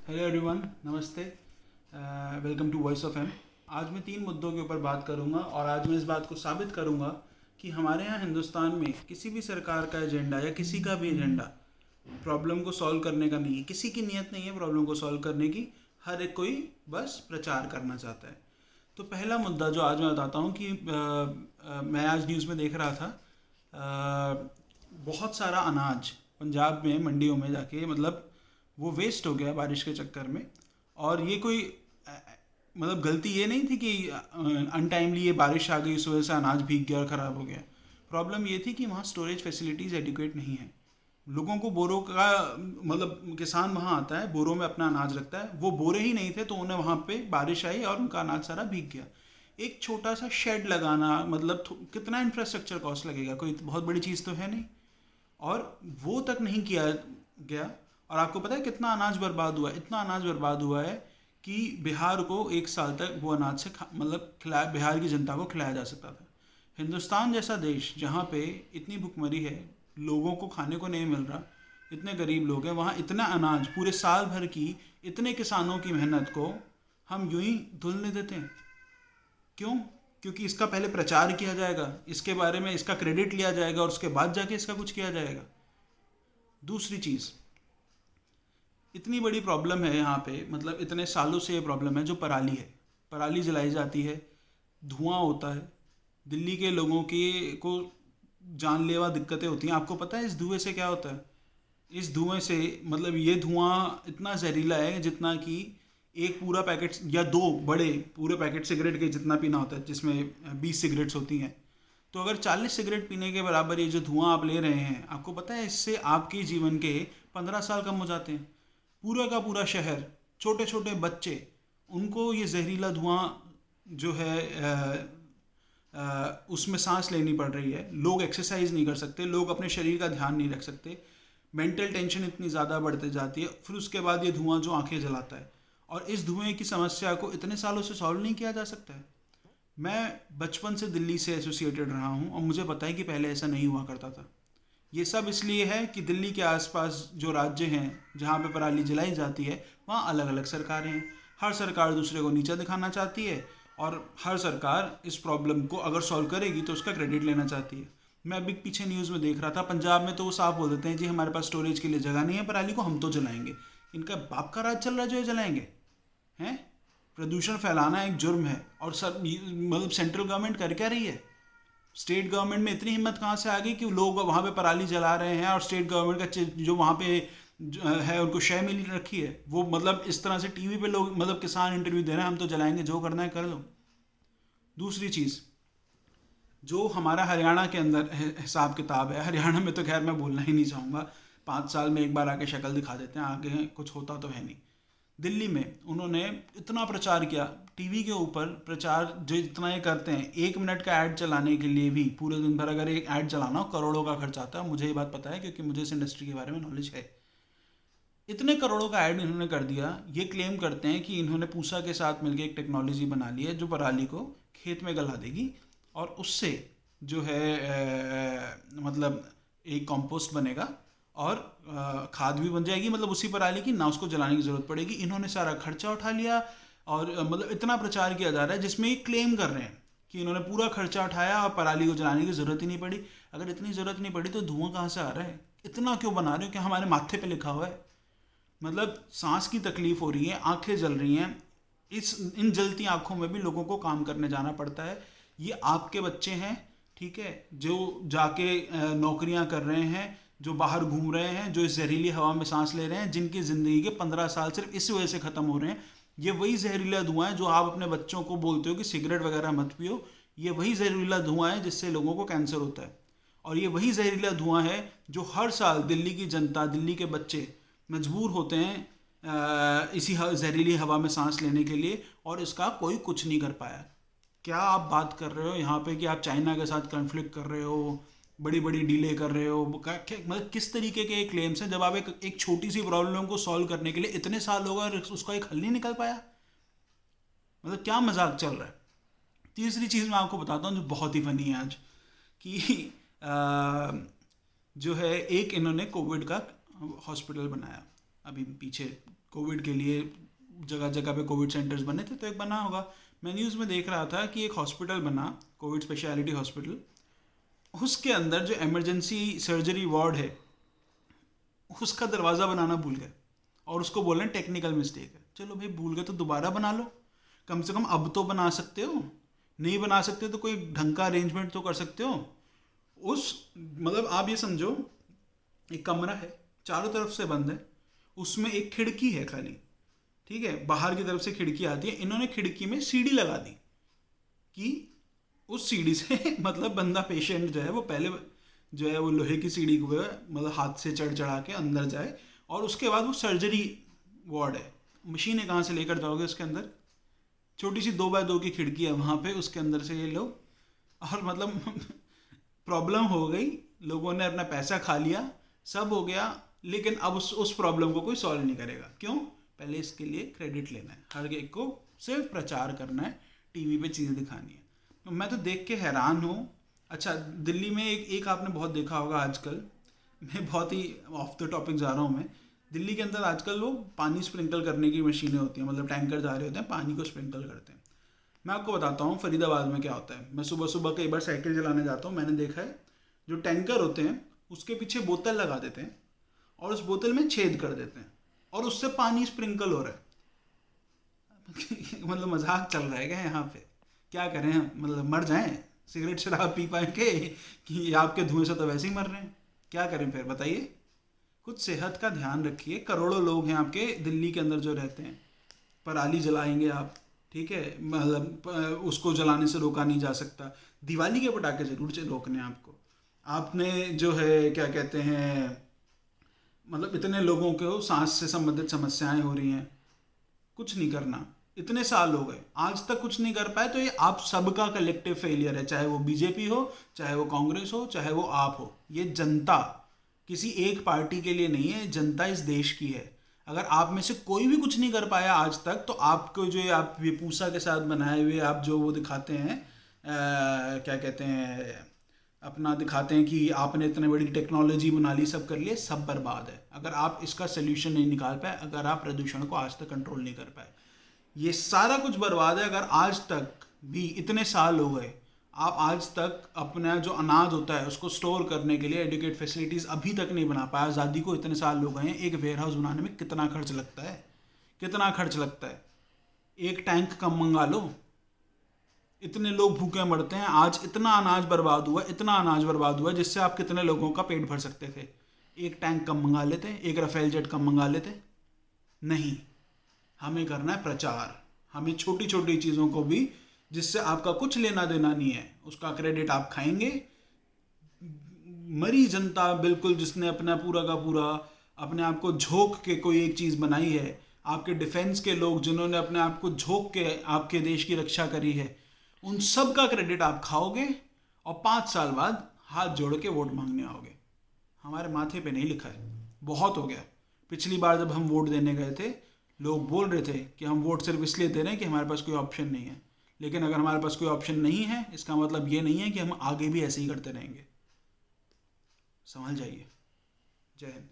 Hello everyone, नमस्ते। Welcome to voice of M. आज मैं 3 मुद्दों के ऊपर बात करूंगा और आज मैं इस बात को साबित करूंगा कि हमारे यहाँ हिंदुस्तान में किसी भी सरकार का एजेंडा या किसी का भी एजेंडा प्रॉब्लम को सॉल्व करने का नहीं है। किसी की नीयत नहीं है प्रॉब्लम को सॉल्व करने की। हर एक कोई बस प्रचार करना चाहता है। तो पहला मुद्दा जो आज मैं बताता हूँ कि मैं आज न्यूज़ में देख रहा था। बहुत सारा अनाज पंजाब में मंडियों में जाके मतलब वो वेस्ट हो गया बारिश के चक्कर में। और ये कोई मतलब गलती ये नहीं थी कि अनटाइमली ये बारिश आ गई, इस वजह से अनाज भीग गया और ख़राब हो गया। प्रॉब्लम ये थी कि वहाँ स्टोरेज फैसिलिटीज़ एडिक्वेट नहीं है। लोगों को बोरों का मतलब किसान वहाँ आता है, बोरों में अपना अनाज रखता है। वो बोरे ही नहीं थे तो उन्हें वहाँ पे बारिश आई और उनका अनाज सारा भीग गया। एक छोटा सा शेड लगाना मतलब कितना इंफ्रास्ट्रक्चर कॉस्ट लगेगा, कोई बहुत बड़ी चीज़ तो है नहीं। और वो तक नहीं किया गया। और आपको पता है कितना अनाज बर्बाद हुआ है? इतना अनाज बर्बाद हुआ है कि बिहार को 1 साल तक वो अनाज से मतलब खिलाया, बिहार की जनता को खिलाया जा सकता था। हिंदुस्तान जैसा देश जहाँ पे इतनी भुखमरी है, लोगों को खाने को नहीं मिल रहा, इतने गरीब लोग हैं, वहाँ इतना अनाज पूरे साल भर की इतने किसानों की मेहनत को हम यूं ही धुलने देते हैं। क्यों? क्योंकि इसका पहले प्रचार किया जाएगा, इसके बारे में इसका क्रेडिट लिया जाएगा और उसके बाद जाके इसका कुछ किया जाएगा। दूसरी चीज़, इतनी बड़ी प्रॉब्लम है यहाँ पे, मतलब इतने सालों से ये प्रॉब्लम है जो पराली है। पराली जलाई जाती है, धुआं होता है, दिल्ली के लोगों के को जानलेवा दिक्कतें होती हैं। आपको पता है इस धुएं से क्या होता है? इस धुएं से मतलब ये धुआं इतना जहरीला है जितना कि एक पूरा पैकेट या 2 बड़े पूरे पैकेट सिगरेट के जितना पीना होता है, जिसमें 20 सिगरेट्स होती हैं। तो अगर 40 सिगरेट पीने के बराबर ये जो धुआं आप ले रहे हैं, आपको पता है इससे आपके जीवन के 15 साल कम हो जाते हैं। पूरा का पूरा शहर, छोटे छोटे बच्चे, उनको ये जहरीला धुआं जो है उसमें सांस लेनी पड़ रही है। लोग एक्सरसाइज नहीं कर सकते, लोग अपने शरीर का ध्यान नहीं रख सकते। मेंटल टेंशन इतनी ज़्यादा बढ़ती जाती है। फिर उसके बाद ये धुआं जो आंखें जलाता है, और इस धुएं की समस्या को इतने सालों से सॉल्व नहीं किया जा सकता है। मैं बचपन से दिल्ली से एसोसिएटेड रहा हूँ और मुझे पता है कि पहले ऐसा नहीं हुआ करता था। ये सब इसलिए है कि दिल्ली के आसपास जो राज्य हैं जहाँ पे पराली जलाई जाती है, वहाँ अलग अलग सरकारें हैं। हर सरकार दूसरे को नीचा दिखाना चाहती है और हर सरकार इस प्रॉब्लम को अगर सॉल्व करेगी तो उसका क्रेडिट लेना चाहती है। मैं अभी पीछे न्यूज़ में देख रहा था, पंजाब में तो वो साफ बोल देते हैं जी हमारे पास स्टोरेज के लिए जगह नहीं है, पराली को हम तो जलाएंगे। इनका बाप का राज चल रहा है जो ये जलाएंगे हैं। प्रदूषण फैलाना एक जुर्म है और सब मतलब सेंट्रल गवर्नमेंट कर क्या रही है? स्टेट गवर्नमेंट में इतनी हिम्मत कहाँ से आ गई कि लोग वहाँ पे पराली जला रहे हैं और स्टेट गवर्नमेंट का जो वहाँ पे है उनको शय मिल रखी है। वो मतलब इस तरह से टीवी पे लोग मतलब किसान इंटरव्यू दे रहे हैं, हम तो जलाएंगे, जो करना है कर लो। दूसरी चीज़, जो हमारा हरियाणा के अंदर हिसाब किताब है, हरियाणा में तो खैर मैं बोलना ही नहीं चाहूँगा, 5 साल में एक बार आके शक्ल दिखा देते हैं, आगे कुछ होता तो है नहीं। दिल्ली में उन्होंने इतना प्रचार किया, टीवी के ऊपर प्रचार जो इतना ये करते हैं, 1 मिनट का ऐड चलाने के लिए भी पूरे दिन भर अगर एक ऐड चलाना हो करोड़ों का खर्च आता है। मुझे ये बात पता है क्योंकि मुझे इस इंडस्ट्री के बारे में नॉलेज है। इतने करोड़ों का ऐड इन्होंने कर दिया। ये क्लेम करते हैं कि इन्होंने पूसा के साथ मिलकर एक टेक्नोलॉजी बना ली है जो पराली को खेत में गला देगी और उससे जो है मतलब एक कंपोस्ट बनेगा और खाद भी बन जाएगी, मतलब उसी पराली की, ना उसको जलाने की ज़रूरत पड़ेगी। इन्होंने सारा खर्चा उठा लिया और मतलब इतना प्रचार किया जा रहा है जिसमें ये क्लेम कर रहे हैं कि इन्होंने पूरा खर्चा उठाया और पराली को जलाने की ज़रूरत ही नहीं पड़ी। अगर इतनी ज़रूरत नहीं पड़ी तो धुआं कहाँ से आ रहा है? इतना क्यों बना रहे हो? क्या हमारे माथे पे लिखा हुआ है? मतलब सांस की तकलीफ हो रही है, आंखें जल रही हैं, इस इन जलती आंखों में भी लोगों को काम करने जाना पड़ता है। ये आपके बच्चे हैं, ठीक है, जो जाके नौकरियां कर रहे हैं, जो बाहर घूम रहे हैं, जो इस जहरीली हवा में सांस ले रहे हैं, जिनकी ज़िंदगी के 15 साल सिर्फ इस वजह से ख़त्म हो रहे हैं। ये वही जहरीला धुआं है जो आप अपने बच्चों को बोलते हो कि सिगरेट वगैरह मत पियो। ये वही जहरीला धुआं है जिससे लोगों को कैंसर होता है। और ये वही जहरीला धुआं है जो हर साल दिल्ली की जनता, दिल्ली के बच्चे मजबूर होते हैं इसी जहरीली हवा में सांस लेने के लिए, और इसका कोई कुछ नहीं कर पाया। क्या आप बात कर रहे हो यहाँ पे कि आप चाइना के साथ कॉन्फ्लिक्ट कर रहे हो, बड़ी बड़ी डीले कर रहे हो? मतलब किस तरीके के क्लेम्स हैं जब आप एक छोटी सी प्रॉब्लम को सॉल्व करने के लिए इतने साल हो गए और उसका एक हल नहीं निकल पाया? मतलब क्या मजाक चल रहा है? तीसरी चीज़ मैं आपको बताता हूँ जो बहुत ही फनी है आज, कि जो है एक इन्होंने कोविड का हॉस्पिटल बनाया अभी पीछे कोविड के लिए जगह जगह पे कोविड सेंटर्स बने थे, तो एक बना होगा। मैं न्यूज़ में देख रहा था कि एक हॉस्पिटल बना, कोविड स्पेशलिटी हॉस्पिटल, उसके अंदर जो इमरजेंसी सर्जरी वार्ड है उसका दरवाज़ा बनाना भूल गए और उसको बोल रहे हैं टेक्निकल मिस्टेक है। चलो भाई, भूल गए तो दोबारा बना लो, कम से कम अब तो बना सकते हो। नहीं बना सकते तो कोई ढंग का अरेंजमेंट तो कर सकते हो। मतलब आप ये समझो, एक कमरा है, चारों तरफ से बंद है, उसमें एक खिड़की है खाली, ठीक है, बाहर की तरफ से खिड़की आती है। इन्होंने खिड़की में सीढ़ी लगा दी कि उस सीढ़ी से मतलब बंदा, पेशेंट जो है वो पहले जो है वो लोहे की सीढ़ी को मतलब हाथ से चढ़ चढ़ा के अंदर जाए, और उसके बाद वो सर्जरी वार्ड है। मशीनें कहाँ से लेकर जाओगे उसके अंदर? छोटी सी 2x2 की खिड़की है वहाँ पे, उसके अंदर से ये लोग, और मतलब प्रॉब्लम हो गई, लोगों ने अपना पैसा खा लिया, सब हो गया, लेकिन अब उस प्रॉब्लम को कोई सॉल्व नहीं करेगा। क्यों? पहले इसके लिए क्रेडिट लेना है, हर एक को सिर्फ प्रचार करना है, टीवी पे चीज़ें दिखानी है। तो मैं तो देख के हैरान हूँ। अच्छा, दिल्ली में एक आपने बहुत देखा होगा आजकल, मैं बहुत ही ऑफ द टॉपिक जा रहा हूँ मैं, दिल्ली के अंदर आजकल लोग पानी स्प्रिंकल करने की मशीनें होती हैं, मतलब टैंकर जा रहे होते हैं, पानी को स्प्रिंकल करते हैं। मैं आपको बताता हूँ फरीदाबाद में क्या होता है। मैं सुबह सुबह कई बार साइकिल चलाने जाता हूँ, मैंने देखा है जो टैंकर होते हैं उसके पीछे बोतल लगा देते हैं और उस बोतल में छेद कर देते हैं और उससे पानी स्प्रिंकल हो रहा है। मतलब मजाक चल रहा है क्या यहाँ पे? क्या करें हम, मतलब मर जाएं सिगरेट शराब पी पाए के, कि आपके धुएं से तो वैसे ही मर रहे हैं? क्या करें फिर बताइए? कुछ सेहत का ध्यान रखिए। करोड़ों लोग हैं आपके दिल्ली के अंदर जो रहते हैं, पराली जलाएंगे आप, ठीक है, मतलब उसको जलाने से रोका नहीं जा सकता। दिवाली के पटाखे जरूर से रोकने हैं आपको। आपने जो है क्या कहते हैं, मतलब इतने लोगों को सांस से संबंधित समस्याएं हो रही हैं, कुछ नहीं करना। इतने साल हो गए, आज तक कुछ नहीं कर पाए, तो ये आप सबका कलेक्टिव फेलियर है। चाहे वो बीजेपी हो, चाहे वो कांग्रेस हो, चाहे वो आप हो, ये जनता किसी एक पार्टी के लिए नहीं है, जनता इस देश की है। अगर आप में से कोई भी कुछ नहीं कर पाया आज तक, तो आपको जो आप ये पूसा के साथ बनाए हुए आप जो वो दिखाते हैं, क्या कहते हैं, अपना दिखाते हैं कि आपने इतने बड़ी टेक्नोलॉजी बना ली, सब कर लिए, सब बर्बाद है। अगर आप इसका सोल्यूशन नहीं निकाल पाए, अगर आप प्रदूषण को आज तक कंट्रोल नहीं कर पाए, ये सारा कुछ बर्बाद है। अगर आज तक भी, इतने साल हो गए, आप आज तक अपना जो अनाज होता है उसको स्टोर करने के लिए एडिक्वेट फैसिलिटीज़ अभी तक नहीं बना पाया। आज़ादी को इतने साल हो गए हैं, एक वेयर हाउस बनाने में कितना खर्च लगता है, कितना खर्च लगता है? एक टैंक कम मंगा लो, इतने लोग भूखे मरते हैं। आज इतना अनाज बर्बाद हुआ, इतना अनाज बर्बाद हुआ, जिससे आप कितने लोगों का पेट भर सकते थे। एक टैंक कम मंगा लेते, एक राफेल जेट कम मंगा लेते। नहीं, हमें करना है प्रचार। हमें छोटी छोटी चीज़ों को भी, जिससे आपका कुछ लेना देना नहीं है, उसका क्रेडिट आप खाएंगे। मरी जनता बिल्कुल, जिसने अपना पूरा का पूरा अपने आप को झोंक के कोई एक चीज़ बनाई है, आपके डिफेंस के लोग जिन्होंने अपने आप को झोंक के आपके देश की रक्षा करी है, उन सब का क्रेडिट आप खाओगे और 5 साल बाद हाथ जोड़ के वोट मांगने आओगे। हमारे माथे पे नहीं लिखा है, बहुत हो गया। पिछली बार जब हम वोट देने गए थे, लोग बोल रहे थे कि हम वोट सिर्फ इसलिए दे रहे हैं कि हमारे पास कोई ऑप्शन नहीं है। लेकिन अगर हमारे पास कोई ऑप्शन नहीं है, इसका मतलब ये नहीं है कि हम आगे भी ऐसे ही करते रहेंगे। समझ जाइए। जय हिंद।